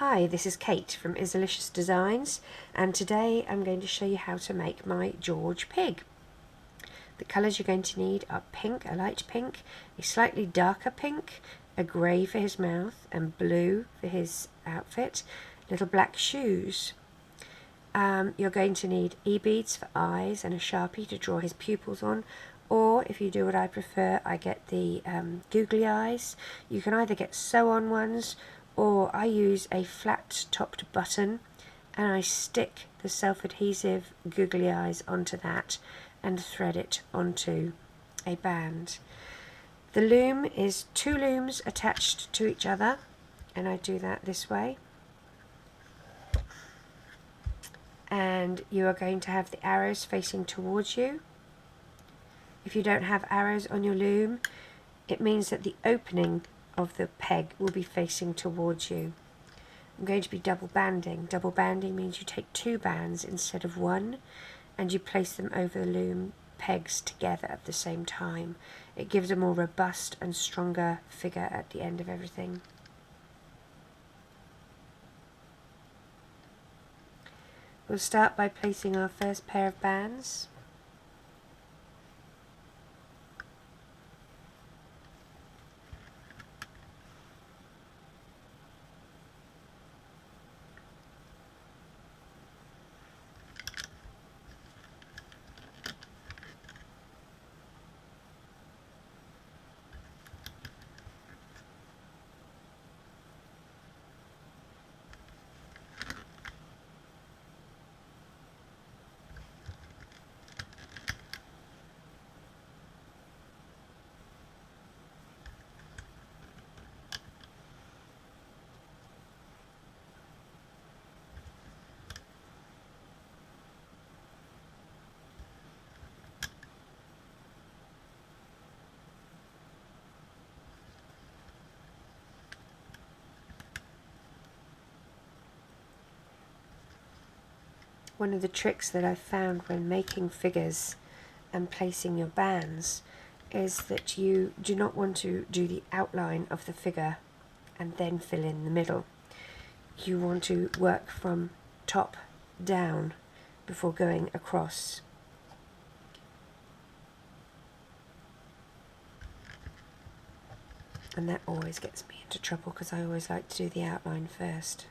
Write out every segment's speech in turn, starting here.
Hi, this is Kate from Izzalicious Designs, and today I'm going to show you how to make my George pig. The colours you're going to need are pink, a light pink, a slightly darker pink, a grey for his mouth, and blue for his outfit, little black shoes. You're going to need e-beads for eyes and a Sharpie to draw his pupils on, or if you do what I prefer, I get the googly eyes. You can either get sew-on ones, or I use a flat topped button and I stick the self-adhesive googly eyes onto that and thread it onto a band. The loom is 2 looms attached to each other, and I do that this way. And you are going to have the arrows facing towards you. If you don't have arrows on your loom, it means that the opening of the peg will be facing towards you. I'm going to be double banding. Double banding means you take 2 bands instead of 1 and you place them over the loom pegs together at the same time. It gives a more robust and stronger figure at the end of everything. We'll start by placing our first pair of bands. One of the tricks that I've found when making figures and placing your bands is that you do not want to do the outline of the figure and then fill in the middle. You want to work from top down before going across. And that always gets me into trouble because I always like to do the outline first.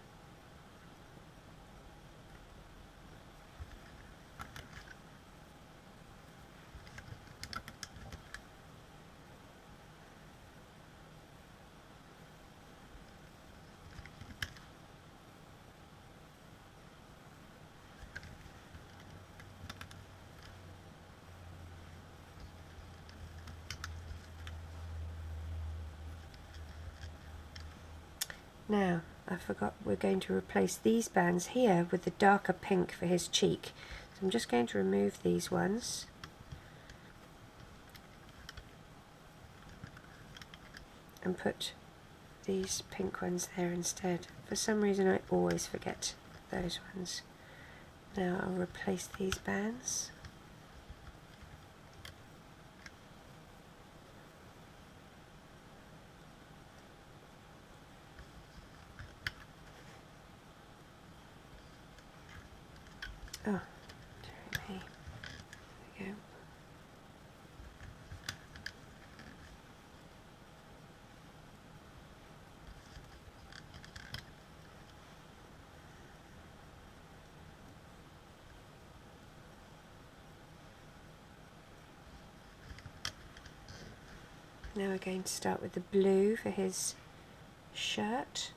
Now, I forgot, we're going to replace these bands here with the darker pink for his cheek. So I'm just going to remove these ones. And put these pink ones there instead. For some reason I always forget those ones. Now I'll replace these bands. Oh, dearie me. There we go. Now we're going to start with the blue for his shirt.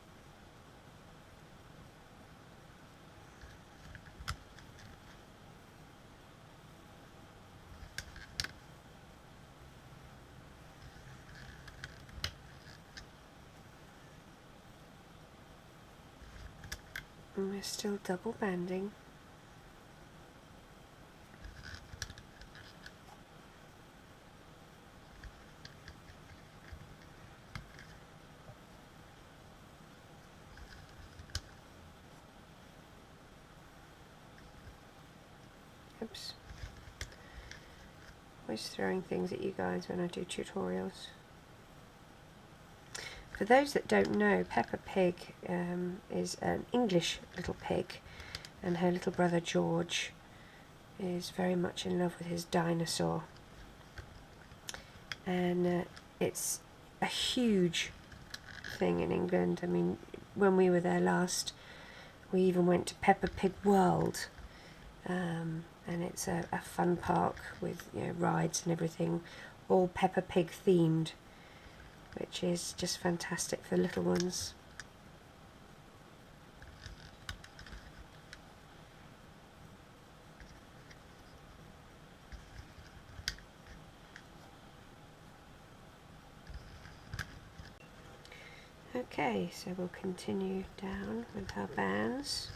And we're still double banding. Oops. Always throwing things at you guys when I do tutorials. For those that don't know, Peppa Pig is an English little pig, and her little brother George is very much in love with his dinosaur. And it's a huge thing in England. I mean, when we were there last, we even went to Peppa Pig World, and it's a fun park with, you know, rides and everything, all Peppa Pig themed, which is just fantastic for little ones. Okay, so we'll continue down with our bands.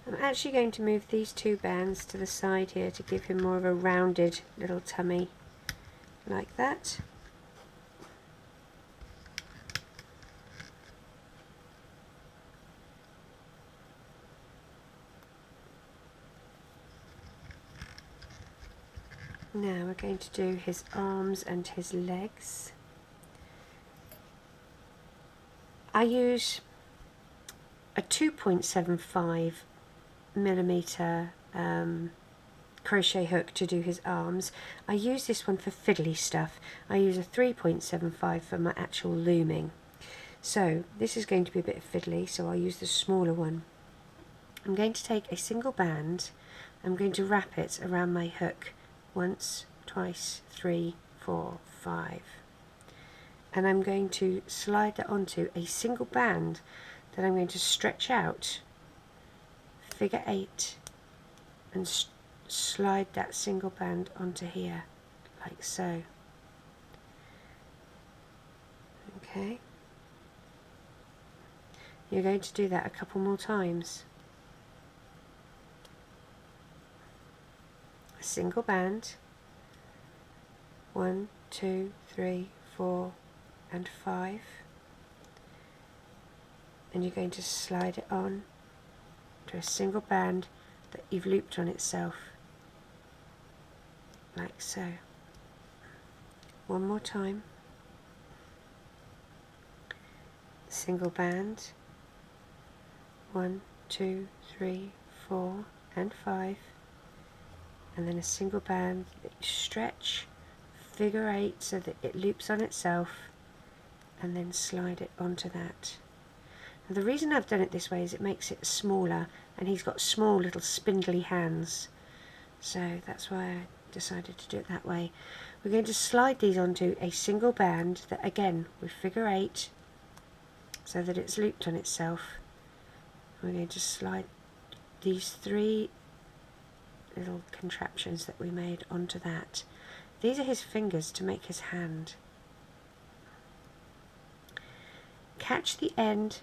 I'm actually going to move these two bands to the side here to give him more of a rounded little tummy, like that. Now we're going to do his arms and his legs. I use a 2.75mm crochet hook to do his arms. I use this one for fiddly stuff. I use a 3.75 for my actual looming. So this is going to be a bit fiddly, so I'll use the smaller one. I'm going to take a single band, I'm going to wrap it around my hook once, twice, 3, 4, 5. And I'm going to slide that onto a single band that I'm going to stretch out, figure 8, and slide that single band onto here, like so. Okay. You're going to do that a couple more times. A single band, 1, 2, 3, 4, and 5. And you're going to slide it on to a single band that you've looped on itself, like so. One more time. Single band, 1, 2, 3, 4, and 5, and then a single band that you stretch, figure 8 so that it loops on itself, and then slide it onto that. Now, the reason I've done it this way is it makes it smaller, and he's got small little spindly hands, so that's why I decided to do it that way. We're going to slide these onto a single band that, again, with figure 8 so that it's looped on itself. We're going to slide these 3 little contraptions that we made onto that. These are his fingers to make his hand. Catch the end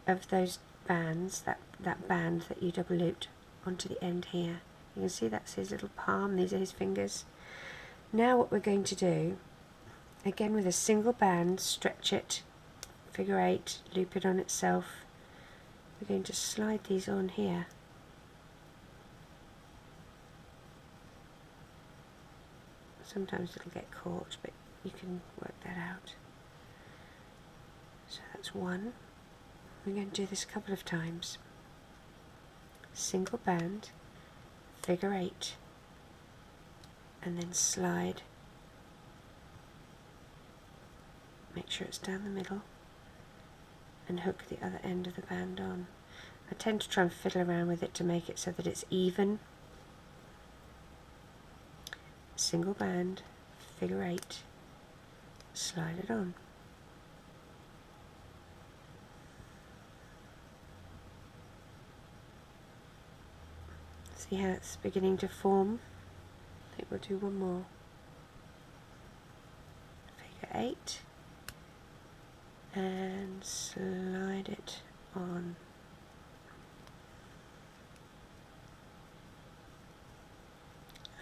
of those bands, that band that you double looped onto the end here. You can see that's his little palm, these are his fingers. Now what we're going to do, again with a single band, stretch it, figure 8, loop it on itself. We're going to slide these on here. Sometimes it'll get caught, but you can work that out. So that's 1. We're going to do this a couple of times. Single band, figure 8, and then slide. Make sure it's down the middle, and hook the other end of the band on. I tend to try and fiddle around with it to make it so that it's even. Single band, figure 8, slide it on. see how it's beginning to form. I think we'll do one more. Figure 8 and slide it on.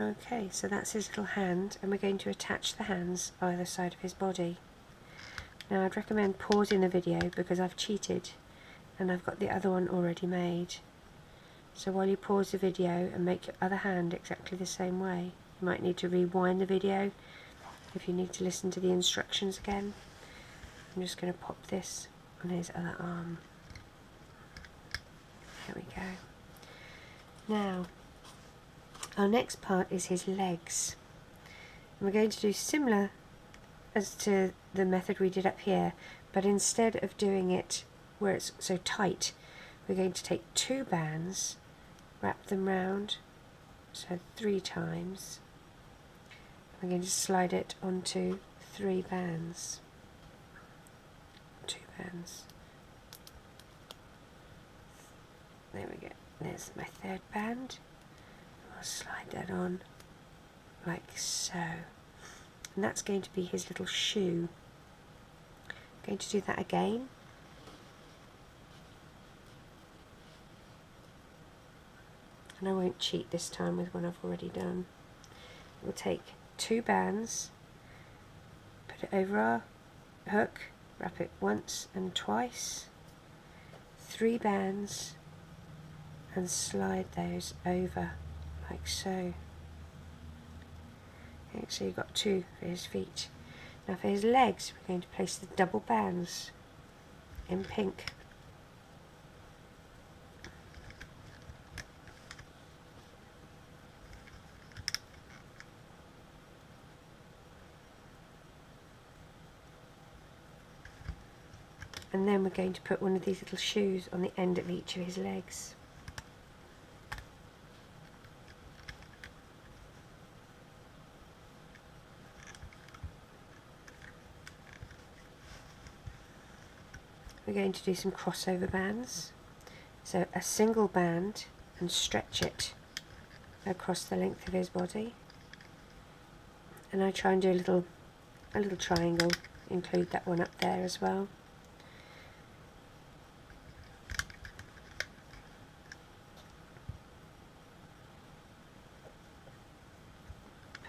Okay, so that's his little hand, and we're going to attach the hands either side of his body. Now I'd recommend pausing the video because I've cheated and I've got the other one already made. So while you pause the video and make your other hand exactly the same way, you might need to rewind the video if you need to listen to the instructions again. I'm just going to pop this on his other arm. There we go. Now, our next part is his legs. And we're going to do similar as to the method we did up here, but instead of doing it where it's so tight, we're going to take 2 bands, wrap them round, so 3 times. We're going to slide it onto 3 bands. 2 bands. There we go. There's my 3rd band. I'll slide that on like so. And that's going to be his little shoe. I'm going to do that again. And I won't cheat this time with one I've already done. We'll take 2 bands, put it over our hook, wrap it once and twice, 3 bands, and slide those over like so. Okay, so you've got 2 for his feet. Now for his legs, we're going to place the double bands in pink. And then we're going to put one of these little shoes on the end of each of his legs. We're going to do some crossover bands. So a single band and stretch it across the length of his body. And I try and do a little triangle, include that one up there as well.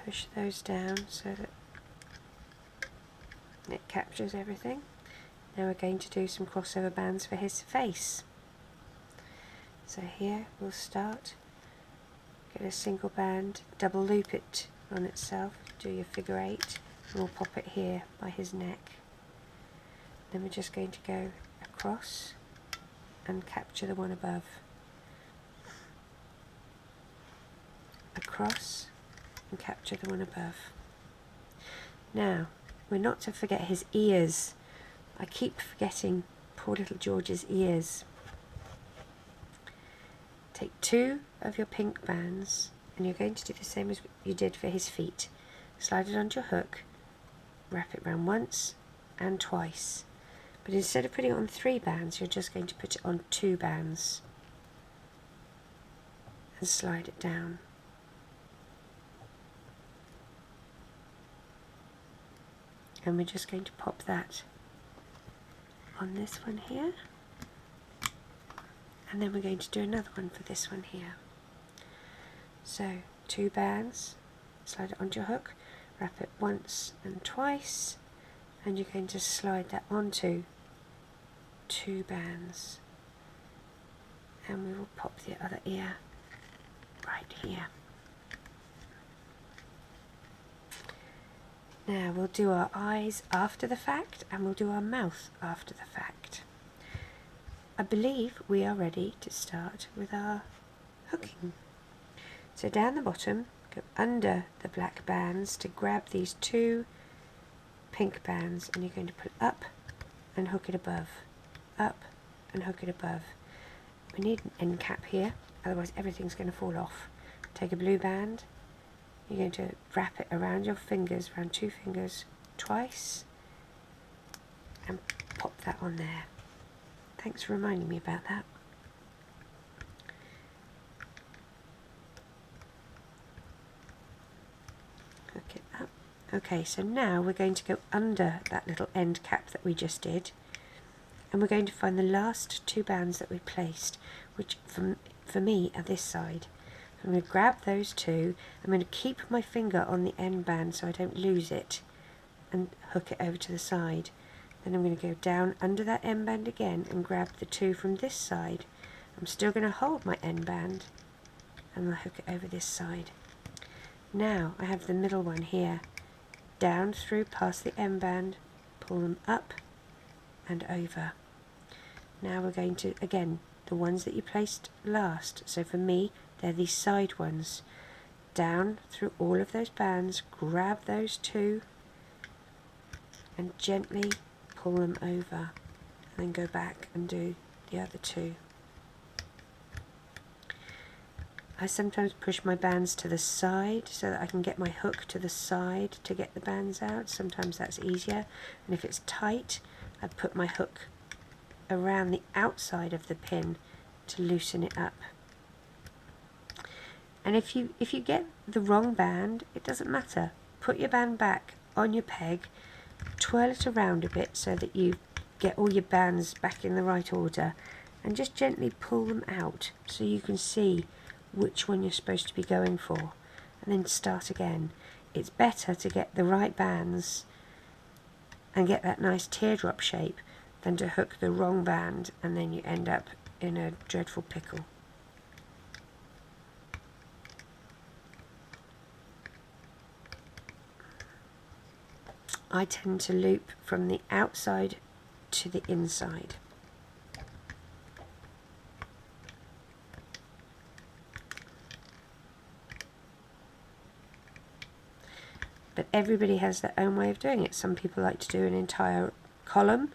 Push those down so that it captures everything. Now we're going to do some crossover bands for his face. So here we'll start, get a single band, double loop it on itself, do your figure 8, and we'll pop it here by his neck. Then we're just going to go across and capture the one above. Across and capture the one above. Now, we're not to forget his ears. I keep forgetting poor little George's ears. Take 2 of your pink bands and you're going to do the same as you did for his feet. Slide it onto your hook, wrap it round once and twice. But instead of putting it on 3 bands, you're just going to put it on 2 bands and slide it down. And we're just going to pop that on this one here, and then we're going to do another one for this one here. So 2 bands, slide it onto your hook, wrap it once and twice, and you're going to slide that onto 2 bands, and we will pop the other ear right here. Now we'll do our eyes after the fact, and we'll do our mouth after the fact. I believe we are ready to start with our hooking. So down the bottom, go under the black bands to grab these 2 pink bands, and you're going to pull up and hook it above, up and hook it above. We need an end cap here, otherwise everything's going to fall off. Take a blue band. You're going to wrap it around your fingers, around 2 fingers, twice, and pop that on there. Thanks for reminding me about that. hook it up. Okay, so now we're going to go under that little end cap that we just did, and we're going to find the last 2 bands that we placed, which for me are this side. I'm going to grab those 2. I'm going to keep my finger on the end band so I don't lose it, and hook it over to the side. Then I'm going to go down under that end band again and grab the 2 from this side. I'm still going to hold my end band and I'll hook it over this side. Now I have the middle one here. Down through past the end band, pull them up and over. Now we're going to, again, the ones that you placed last. So for me, they're these side ones. Down through all of those bands, grab those 2 and gently pull them over, and then go back and do the other 2. I sometimes push my bands to the side so that I can get my hook to the side to get the bands out. Sometimes that's easier, and if it's tight, I put my hook around the outside of the pin to loosen it up. And if you get the wrong band, it doesn't matter. Put your band back on your peg, twirl it around a bit so that you get all your bands back in the right order, and just gently pull them out so you can see which one you're supposed to be going for, and then start again. It's better to get the right bands and get that nice teardrop shape than to hook the wrong band and then you end up in a dreadful pickle. I tend to loop from the outside to the inside. But everybody has their own way of doing it. Some people like to do an entire column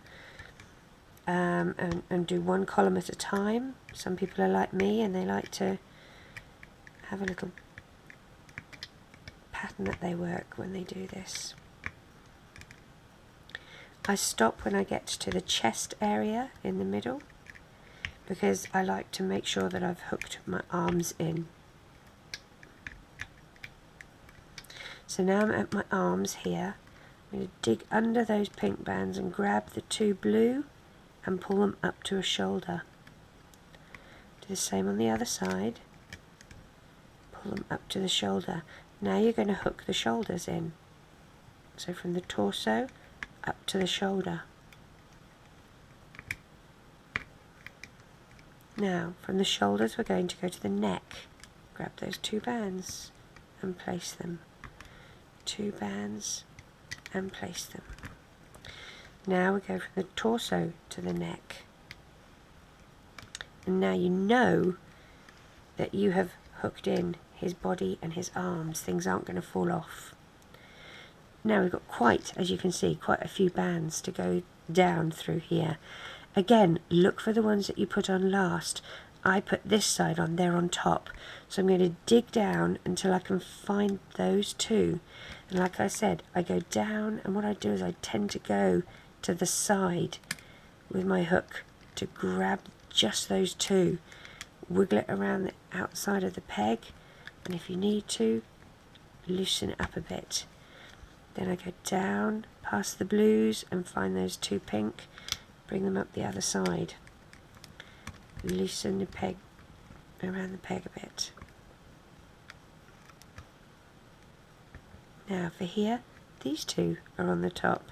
and do one column at a time. Some people are like me and they like to have a little pattern that they work when they do this. I stop when I get to the chest area in the middle because I like to make sure that I've hooked my arms in. So now I'm at my arms here. I'm going to dig under those pink bands and grab the 2 blue and pull them up to a shoulder. Do the same on the other side. Pull them up to the shoulder. Now you're going to hook the shoulders in. So from the torso up to the shoulder. Now from the shoulders we're going to go to the neck. Grab those 2 bands and place them. 2 bands and place them. Now we go from the torso to the neck. And now you know that you have hooked in his body and his arms. Things aren't going to fall off. Now we've got quite, as you can see, quite a few bands to go down through here. Again, look for the ones that you put on last. I put this side on, they're on top. So I'm going to dig down until I can find those 2. And like I said, I go down, and what I do is I tend to go to the side with my hook to grab just those 2. Wiggle it around the outside of the peg, and if you need to, loosen it up a bit. Then I go down past the blues and find those 2 pink, bring them up the other side. Loosen the peg around the peg a bit. Now for here, these 2 are on the top.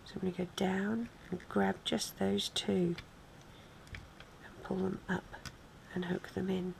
So I'm going to go down and grab just those 2 and pull them up and hook them in.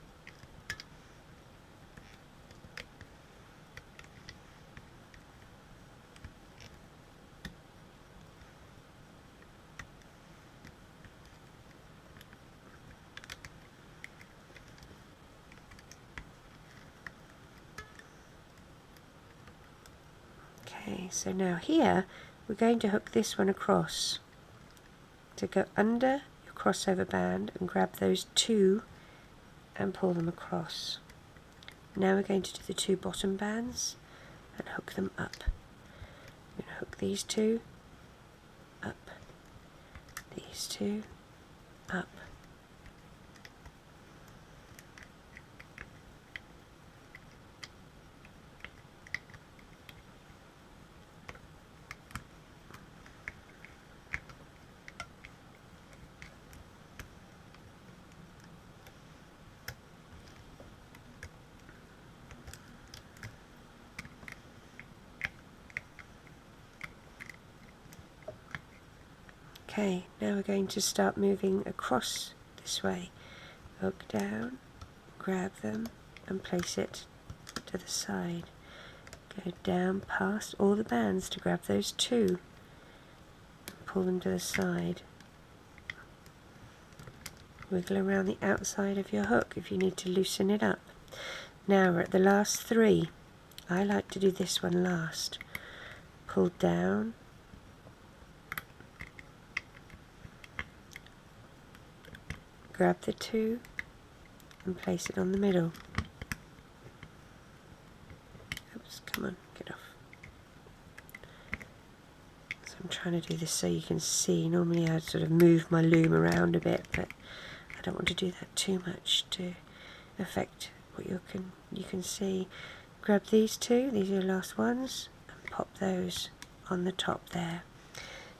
Okay, so now here we're going to hook this one across. To go under your crossover band and grab those 2 and pull them across. Now we're going to do the 2 bottom bands and hook them up. I'm going to hook these 2 up, these 2 up. Okay, now we're going to start moving across this way. Hook down, grab them and place it to the side. Go down past all the bands to grab those two. Pull them to the side. Wiggle around the outside of your hook if you need to loosen it up. Now we're at the last three. I like to do this one last. Pull down. Grab the two and place it on the middle. Oops, come on, get off. So I'm trying to do this so you can see. Normally I'd sort of move my loom around a bit, but I don't want to do that too much to affect what you can see. Grab these two, these are your last ones, and pop those on the top there.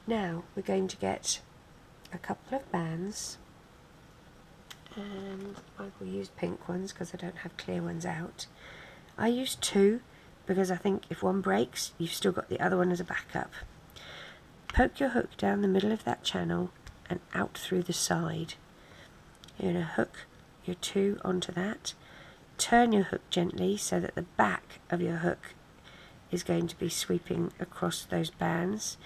Now we're going to get a couple of bands, and I will use pink ones because I don't have clear ones out. I use two because I think if one breaks you've still got the other one as a backup. Poke your hook down the middle of that channel and out through the side. You're going to hook your two onto that. Turn your hook gently so that the back of your hook is going to be sweeping across those bands.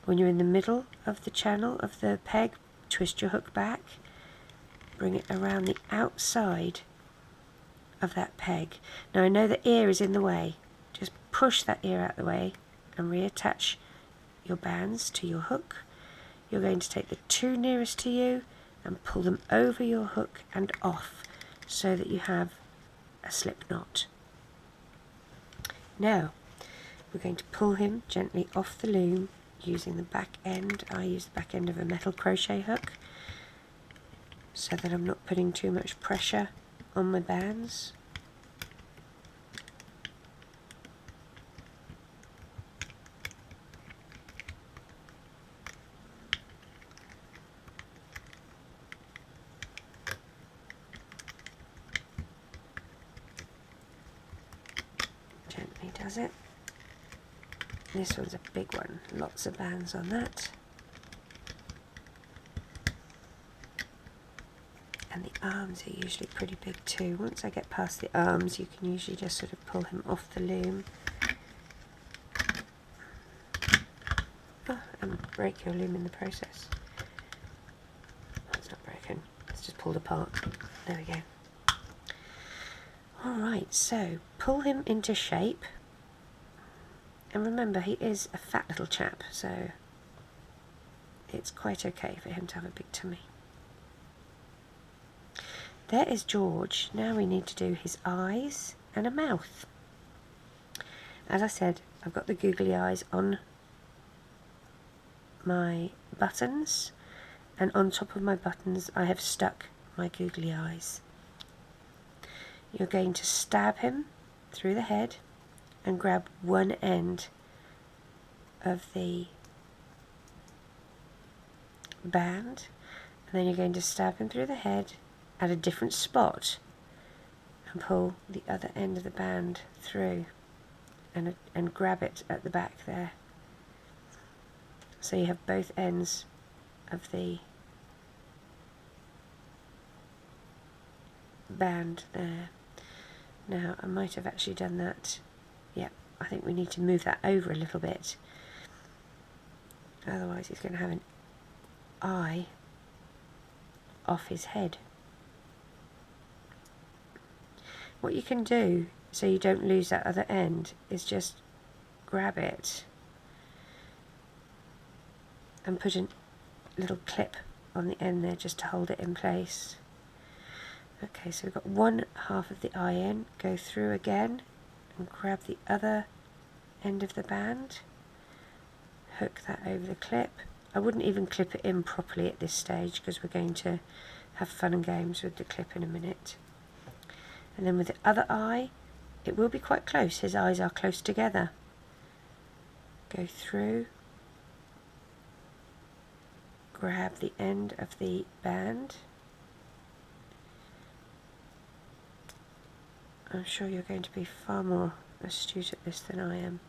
When you're in the middle of the channel of the peg, twist your hook back. Bring it around the outside of that peg. Now I know the ear is in the way. Just push that ear out of the way and reattach your bands to your hook. You're going to take the two nearest to you and pull them over your hook and off so that you have a slip knot. Now we're going to pull him gently off the loom using the back end. I use the back end of a metal crochet hook so that I'm not putting too much pressure on my bands. Gently does it. This one's a big one, lots of bands on that. And the arms are usually pretty big too. Once I get past the arms, you can usually just sort of pull him off the loom. Oh, and break your loom in the process. Oh, it's not broken, it's just pulled apart. There we go. Alright, so pull him into shape. And remember, he is a fat little chap, so it's quite okay for him to have a big tummy. There is George. Now we need to do his eyes and a mouth. As I said, I've got the googly eyes on my buttons, and on top of my buttons I have stuck my googly eyes. You're going to stab him through the head and grab one end of the band, and then you're going to stab him through the head at a different spot and pull the other end of the band through and grab it at the back there. So you have both ends of the band there. Now I might have actually done that. Yep, I think we need to move that over a little bit. Otherwise he's going to have an eye off his head. What you can do so you don't lose that other end is just grab it and put a little clip on the end there just to hold it in place. Okay, so we've got one half of the eye in, go through again and grab the other end of the band, hook that over the clip. I wouldn't even clip it in properly at this stage because we're going to have fun and games with the clip in a minute. And then with the other eye, it will be quite close, his eyes are close together. Go through, grab the end of the band. I'm sure you're going to be far more astute at this than I am.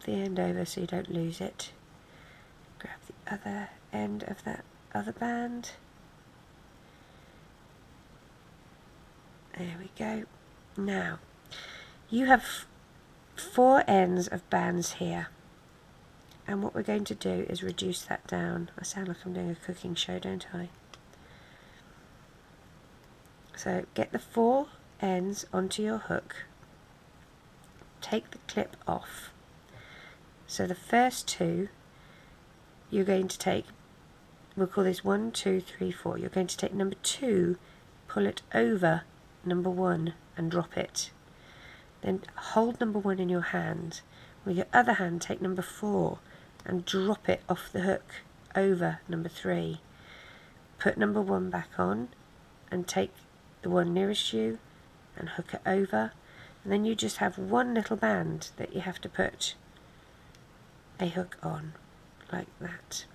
the end over so you don't lose it. Grab the other end of that other band. There we go. Now, you have 4 ends of bands here. And what we're going to do is reduce that down. I sound like I'm doing a cooking show, don't I? So get the 4 ends onto your hook. Take the clip off. So the first 2, you're going to take, we'll call this 1, 2, 3, 4. You're going to take number 2, pull it over number 1 and drop it. Then hold number 1 in your hand. With your other hand, take number 4 and drop it off the hook over number 3. Put number 1 back on and take the one nearest you and hook it over, and then you just have one little band that you have to put a hook on, like that.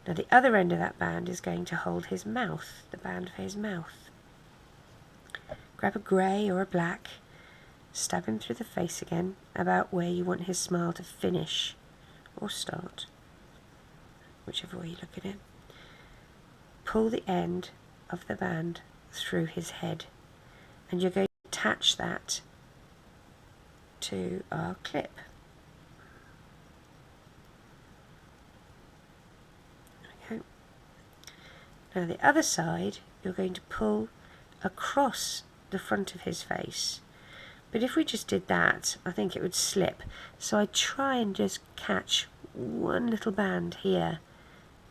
Now the other end of that band is going to hold his mouth, the band for his mouth. Grab a grey or a black, stab him through the face again, about where you want his smile to finish or start, whichever way you look at it. Pull the end of the band through his head, and you're going to attach that to our clip. There we go. Now the other side, you're going to pull across the front of his face. But if we just did that, I think it would slip. So I try and just catch one little band here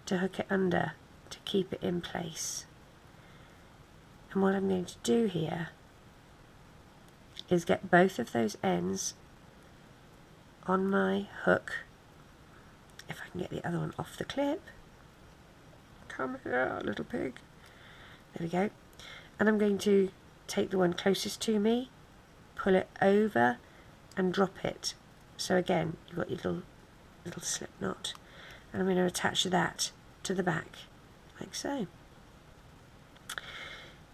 to hook it under to keep it in place. And what I'm going to do here is get both of those ends on my hook. If I can get the other one off the clip. Come here, little pig. There we go. And I'm going to take the one closest to me, pull it over and drop it. So again, you've got your little slip knot. And I'm going to attach that to the back, like so.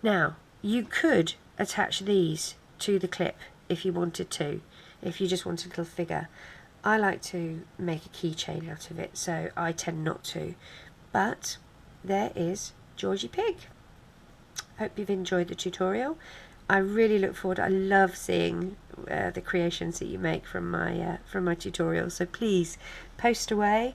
Now, you could attach these to the clip if you wanted to, if you just wanted a little figure. I like to make a keychain out of it, so I tend not to. But there is Georgie Pig. Hope you've enjoyed the tutorial. I really look forward. I love seeing the creations that you make from my tutorials. So please post away.